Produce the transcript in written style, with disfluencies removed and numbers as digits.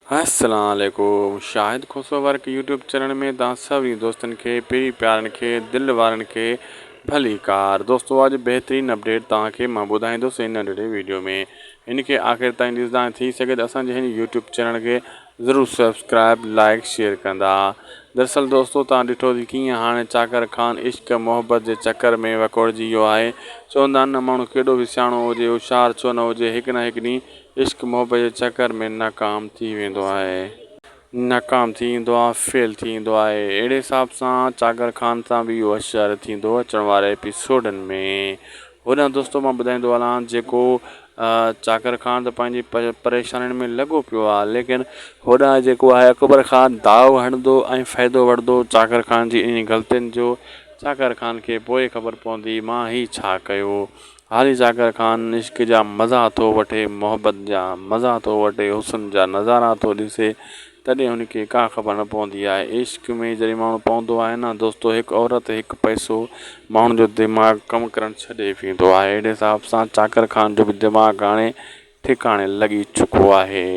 अस्सलाम वालेकुम। शाहिद खोसोवर के यूट्यूब चैनल में तव्हां सभी दोस्तन के पहिरीं प्यारनि खे दिल वारनि खे भली कार। दोस्तों अॼु बहितरीन अपडेट तव्हांखे मां ॿुधाईंदुसि इन नंढड़े वीडियो में। इनके आख़िर ताईं ॾिसंदा थी सघे त असांजे हिन यूट्यूब चैनल के ज़रूरु सब्सक्राइब लाइक शेयर कंदा। दरअसल दोस्तों तव्हां ॾिठो थी कीअं हाणे चाकर ख़ान इश्क मोहब्बत जे चकर में वकोड़जी वियो आहे। चवंदा आहिनि न माण्हू केॾो बि सियाणो हुजे होशियारु छो न हुजे हिकु न हिकु ॾींहुं इश्क मोहब्बत जे चकर में नाकाम थी वेंदो आहे। नाकाम थी वेंदो आहे, फेल थी वेंदो आहे। अहिड़े हिसाब सां चाकर ख़ान सां बि इहो असरु थींदो अचण वारे एपिसोडनि में। होॾां दोस्तों मां ॿुधाईंदो हलां जेको चाकर ख़ान त पंहिंजी परेशानियुनि में लॻो पियो आहे, लेकिन होॾां जेको आहे अकबर ख़ान दाव हणंदो ऐं फ़ाइदो वठंदो चाकर ख़ान जी इन ग़लतियुनि जो। चाकर ख़ान खे पोइ ख़बर पवंदी मां ही छा कयो। हाली चाकर ख़ान इश्क जा मज़ा थो वठे, मोहब्बत जा मज़ा थो वठे, हुस्न जा नज़ारा थो ॾिसे, तॾहिं हुनखे का ख़बर न पवंदी आहे। इश्क में जॾहिं माण्हू पवंदो आहे न दोस्तों, हिकु औरत हिकु पैसो माण्हुनि जो दिमाग़ु कमु करणु छॾे वेंदो आहे। अहिड़े हिसाब सां चाकर ख़ान जो बि दिमाग़ु हाणे ठिकाणे लॻी चुको आहे।